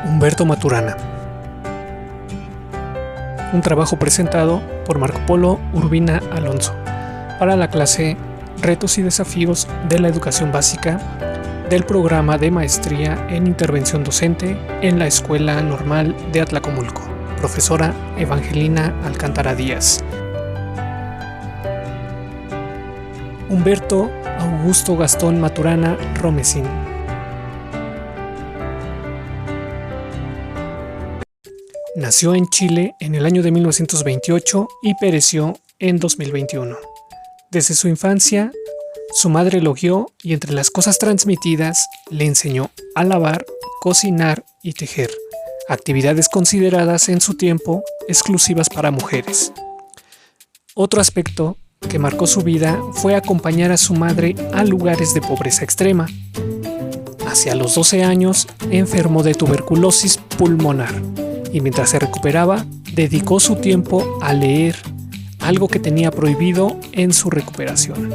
Humberto Maturana. Un trabajo presentado por Marco Polo Urbina Alonso para la clase Retos y Desafíos de la Educación Básica del programa de Maestría en Intervención Docente en la Escuela Normal de Atlacomulco, profesora Evangelina Alcántara Díaz. Humberto Augusto Gastón Maturana Romesín. Nació en Chile en el año de 1928 y pereció en 2021. Desde su infancia, su madre lo guió y entre las cosas transmitidas le enseñó a lavar, cocinar y tejer, actividades consideradas en su tiempo exclusivas para mujeres. Otro aspecto que marcó su vida fue acompañar a su madre a lugares de pobreza extrema. Hacia los 12 años enfermó de tuberculosis pulmonar y mientras se recuperaba dedicó su tiempo a leer, algo que tenía prohibido en su recuperación.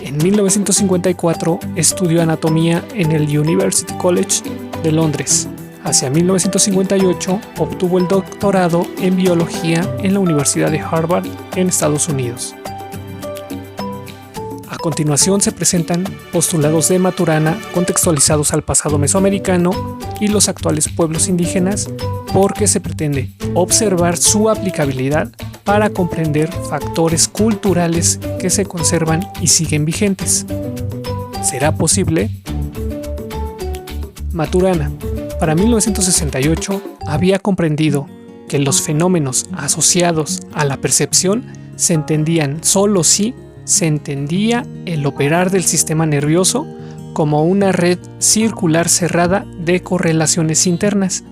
En 1954 estudió anatomía en el University College de Londres. Hacia 1958 obtuvo el doctorado en biología en la Universidad de Harvard en Estados Unidos. A continuación se presentan postulados de Maturana contextualizados al pasado mesoamericano y los actuales pueblos indígenas porque se pretende observar su aplicabilidad para comprender factores culturales que se conservan y siguen vigentes. ¿Será posible? Maturana, para 1968, había comprendido que los fenómenos asociados a la percepción se entendían solo si se entendía el operar del sistema nervioso como una red circular cerrada de correlaciones internas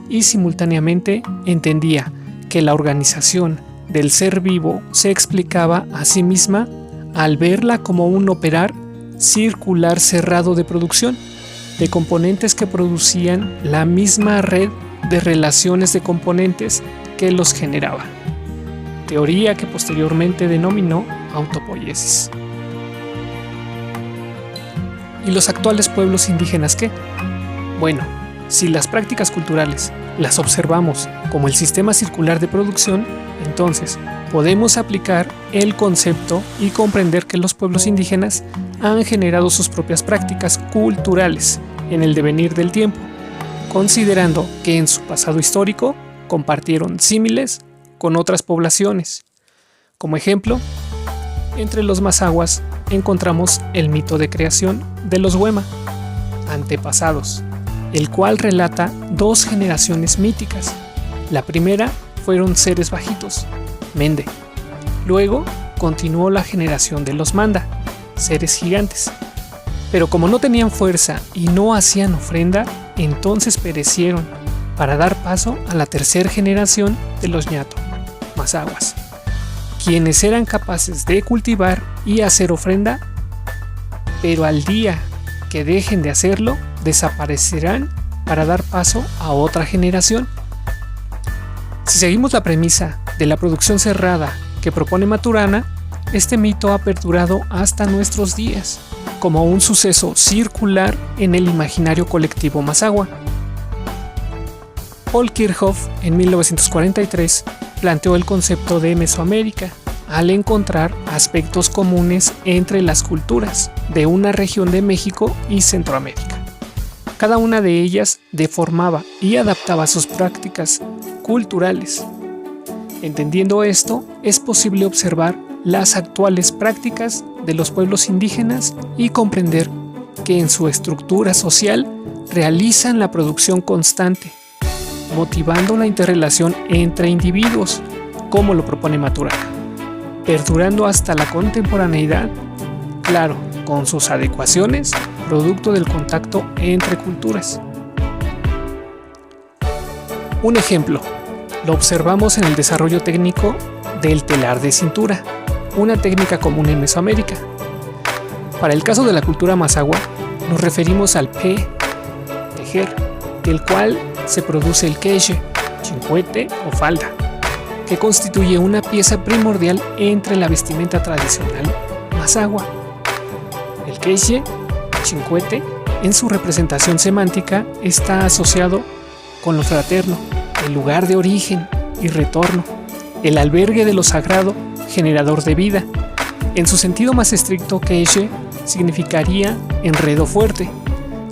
y simultáneamente entendía que la organización del ser vivo se explicaba a sí misma al verla como un operar circular cerrado de producción de componentes que producían la misma red de relaciones de componentes que los generaba, teoría que posteriormente denominó autopoiesis. ¿Y los actuales pueblos indígenas qué? Bueno, si las prácticas culturales las observamos como el sistema circular de producción, entonces podemos aplicar el concepto y comprender que los pueblos indígenas han generado sus propias prácticas culturales en el devenir del tiempo, considerando que en su pasado histórico compartieron símiles con otras poblaciones. Como ejemplo, entre los mazahuas encontramos el mito de creación de los Huema, antepasados, el cual relata dos generaciones míticas. La primera fueron seres bajitos, Mende. Luego continuó la generación de los Manda, seres gigantes. Pero como no tenían fuerza y no hacían ofrenda, entonces perecieron para dar paso a la tercera generación de los Ñato, mazahuas, quienes eran capaces de cultivar y hacer ofrenda, pero al día que dejen de hacerlo, desaparecerán para dar paso a otra generación. Si seguimos la premisa de la producción cerrada que propone Maturana, este mito ha perdurado hasta nuestros días como un suceso circular en el imaginario colectivo mazahua. Paul Kirchhoff en 1943 planteó el concepto de Mesoamérica al encontrar aspectos comunes entre las culturas de una región de México y Centroamérica. Cada una de ellas deformaba y adaptaba sus prácticas culturales. Entendiendo esto, es posible observar las actuales prácticas de los pueblos indígenas y comprender que en su estructura social realizan la producción constante, motivando la interrelación entre individuos, como lo propone Maturana, perdurando hasta la contemporaneidad, claro, con sus adecuaciones, producto del contacto entre culturas. Un ejemplo, lo observamos en el desarrollo técnico del telar de cintura, una técnica común en Mesoamérica. Para el caso de la cultura mazahua, nos referimos al tejer, del cual se produce el queche, chincuete o falda, que constituye una pieza primordial entre la vestimenta tradicional mazahua. El queche, chincuete en su representación semántica está asociado con lo fraterno, el lugar de origen y retorno, el albergue de lo sagrado, generador de vida. En su sentido más estricto, Queche significaría enredo fuerte,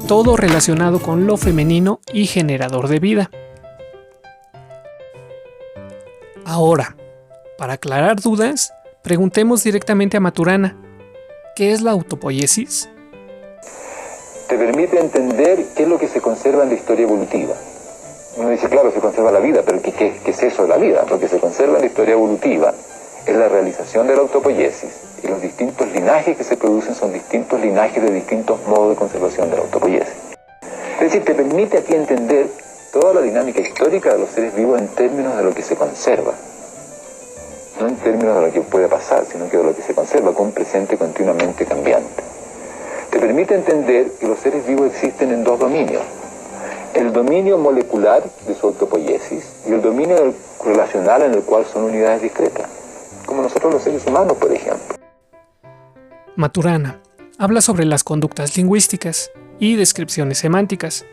todo relacionado con lo femenino y generador de vida. Ahora, para aclarar dudas, preguntemos directamente a Maturana, ¿qué es la autopoiesis? Te permite entender qué es lo que se conserva en la historia evolutiva. Uno dice, claro, se conserva la vida, pero ¿qué es eso de la vida? Lo que se conserva en la historia evolutiva es la realización de la autopoiesis, y los distintos linajes que se producen son distintos linajes de distintos modos de conservación de la autopoiesis. Es decir, te permite aquí entender toda la dinámica histórica de los seres vivos en términos de lo que se conserva. No en términos de lo que puede pasar, sino que de lo que se conserva con un presente continuamente cambiante. Te permite entender que los seres vivos existen en dos dominios. El dominio molecular de su autopoiesis y el dominio relacional en el cual son unidades discretas, como nosotros los seres humanos, por ejemplo. Maturana habla sobre las conductas lingüísticas y descripciones semánticas.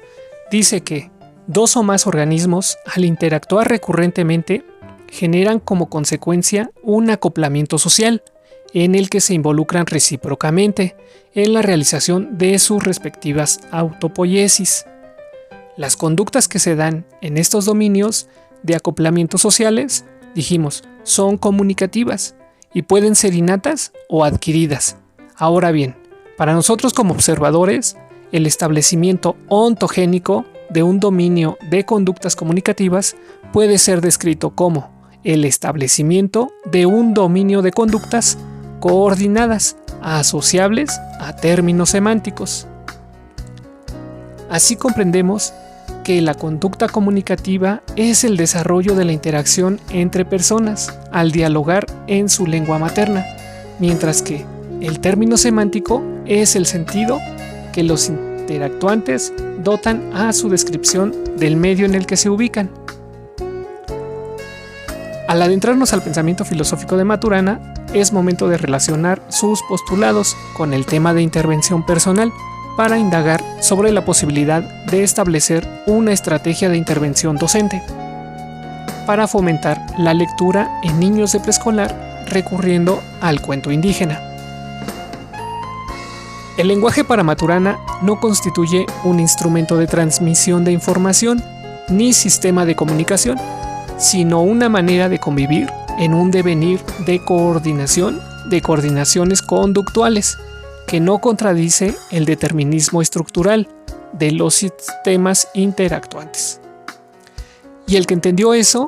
Dice que dos o más organismos, al interactuar recurrentemente, generan como consecuencia un acoplamiento social en el que se involucran recíprocamente en la realización de sus respectivas autopoiesis. Las conductas que se dan en estos dominios de acoplamientos sociales, dijimos, son comunicativas y pueden ser innatas o adquiridas. Ahora bien, para nosotros como observadores, el establecimiento ontogénico de un dominio de conductas comunicativas puede ser descrito como el establecimiento de un dominio de conductas coordinadas, asociables a términos semánticos. Así comprendemos que la conducta comunicativa es el desarrollo de la interacción entre personas al dialogar en su lengua materna, mientras que el término semántico es el sentido que los interactuantes dotan a su descripción del medio en el que se ubican. Al adentrarnos al pensamiento filosófico de Maturana, es momento de relacionar sus postulados con el tema de intervención personal para indagar sobre la posibilidad de establecer una estrategia de intervención docente para fomentar la lectura en niños de preescolar recurriendo al cuento indígena. El lenguaje para Maturana no constituye un instrumento de transmisión de información ni sistema de comunicación, sino una manera de convivir en un devenir de coordinación, de coordinaciones conductuales, que no contradice el determinismo estructural de los sistemas interactuantes. Y el que entendió eso,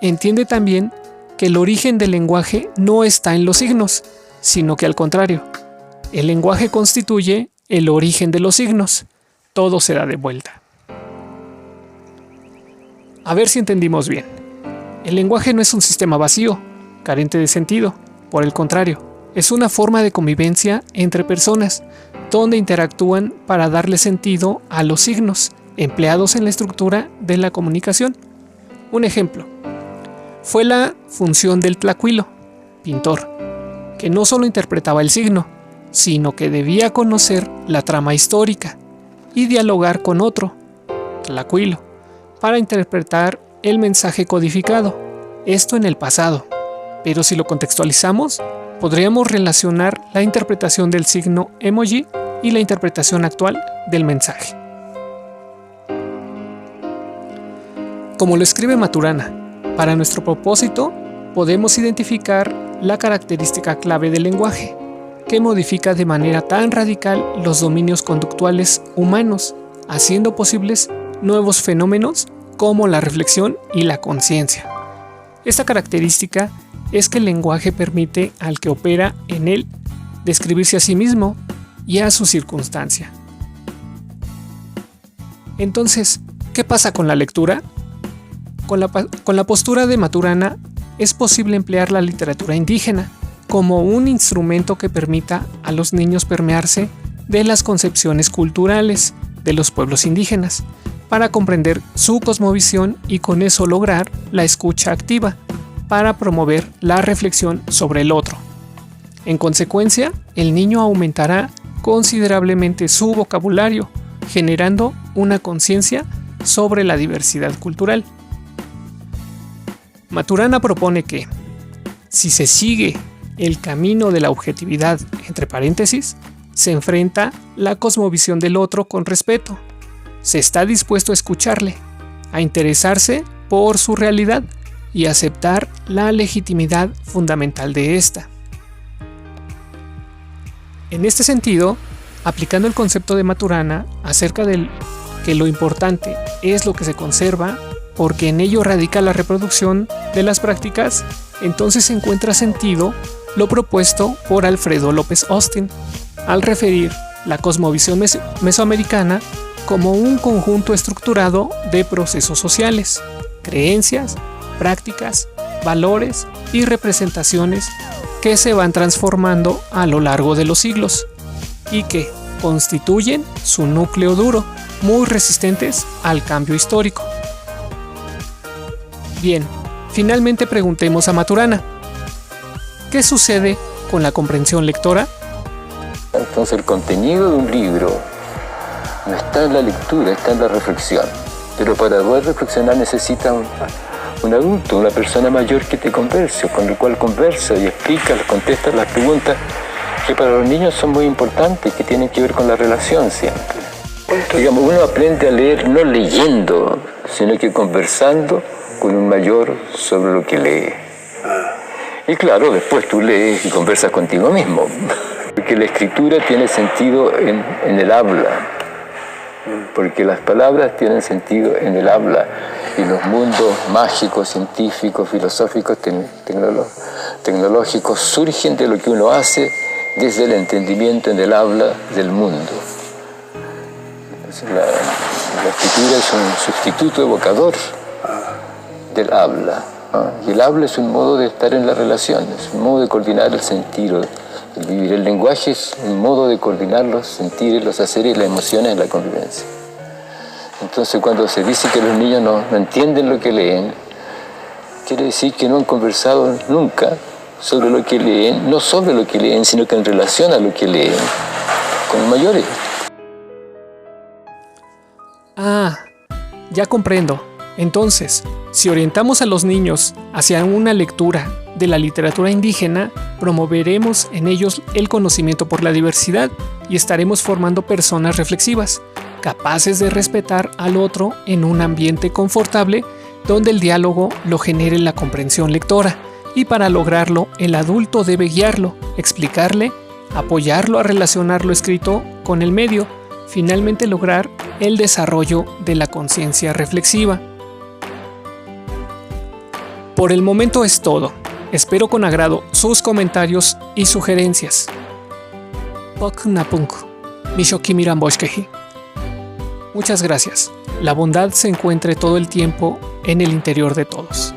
entiende también que el origen del lenguaje no está en los signos, sino que al contrario, el lenguaje constituye el origen de los signos. Todo se da de vuelta. A ver si entendimos bien. El lenguaje no es un sistema vacío, carente de sentido. Por el contrario, es una forma de convivencia entre personas, donde interactúan para darle sentido a los signos empleados en la estructura de la comunicación. Un ejemplo fue la función del tlacuilo, pintor, que no solo interpretaba el signo, sino que debía conocer la trama histórica y dialogar con otro, tlacuilo, para interpretar el mensaje codificado, esto en el pasado. Pero si lo contextualizamos, podríamos relacionar la interpretación del signo emoji y la interpretación actual del mensaje. Como lo escribe Maturana, para nuestro propósito podemos identificar la característica clave del lenguaje, que modifica de manera tan radical los dominios conductuales humanos, haciendo posibles nuevos fenómenos como la reflexión y la conciencia. Esta característica es que el lenguaje permite al que opera en él describirse a sí mismo y a su circunstancia. Entonces, ¿qué pasa con la lectura? Con la postura de Maturana es posible emplear la literatura indígena como un instrumento que permita a los niños permearse de las concepciones culturales de los pueblos indígenas para comprender su cosmovisión y con eso lograr la escucha activa para promover la reflexión sobre el otro. En consecuencia, el niño aumentará considerablemente su vocabulario, generando una conciencia sobre la diversidad cultural. Maturana propone que, si se sigue el camino de la objetividad, entre paréntesis, se enfrenta la cosmovisión del otro con respeto, se está dispuesto a escucharle, a interesarse por su realidad y aceptar la legitimidad fundamental de ésta. En este sentido, aplicando el concepto de Maturana acerca de que lo importante es lo que se conserva, porque en ello radica la reproducción de las prácticas, entonces encuentra sentido lo propuesto por Alfredo López Austin, al referir la cosmovisión mesoamericana como un conjunto estructurado de procesos sociales, creencias, prácticas, valores y representaciones que se van transformando a lo largo de los siglos y que constituyen su núcleo duro, muy resistentes al cambio histórico. Bien, finalmente preguntemos a Maturana, ¿qué sucede con la comprensión lectora? Entonces el contenido de un libro no está en la lectura, está en la reflexión. Pero para poder reflexionar necesita un adulto, una persona mayor que te converse, con el cual conversa y explica, contesta las preguntas que para los niños son muy importantes, que tienen que ver con la relación siempre. Digamos, uno aprende a leer no leyendo, sino que conversando con un mayor sobre lo que lee. Y claro, después tú lees y conversas contigo mismo, porque la escritura tiene sentido en el habla, porque las palabras tienen sentido en el habla, y los mundos mágicos, científicos, filosóficos, tecnológicos surgen de lo que uno hace desde el entendimiento en el habla del mundo. Entonces, la escritura es un sustituto evocador del habla, ¿no? Y el habla es un modo de estar en la relación, es un modo de coordinar el sentido, el vivir. El lenguaje es un modo de coordinar los sentires, los haceres y las emociones en la convivencia. Entonces, cuando se dice que los niños no entienden lo que leen, quiere decir que no han conversado nunca sobre lo que leen, no sobre lo que leen, sino que en relación a lo que leen, con los mayores. Ah, ya comprendo. Entonces, si orientamos a los niños hacia una lectura de la literatura indígena, promoveremos en ellos el conocimiento por la diversidad y estaremos formando personas reflexivas, capaces de respetar al otro en un ambiente confortable donde el diálogo lo genere la comprensión lectora, y para lograrlo el adulto debe guiarlo, explicarle, apoyarlo a relacionar lo escrito con el medio, finalmente lograr el desarrollo de la conciencia reflexiva. Por el momento es todo. Espero con agrado sus comentarios y sugerencias. Muchas gracias. La bondad se encuentre todo el tiempo en el interior de todos.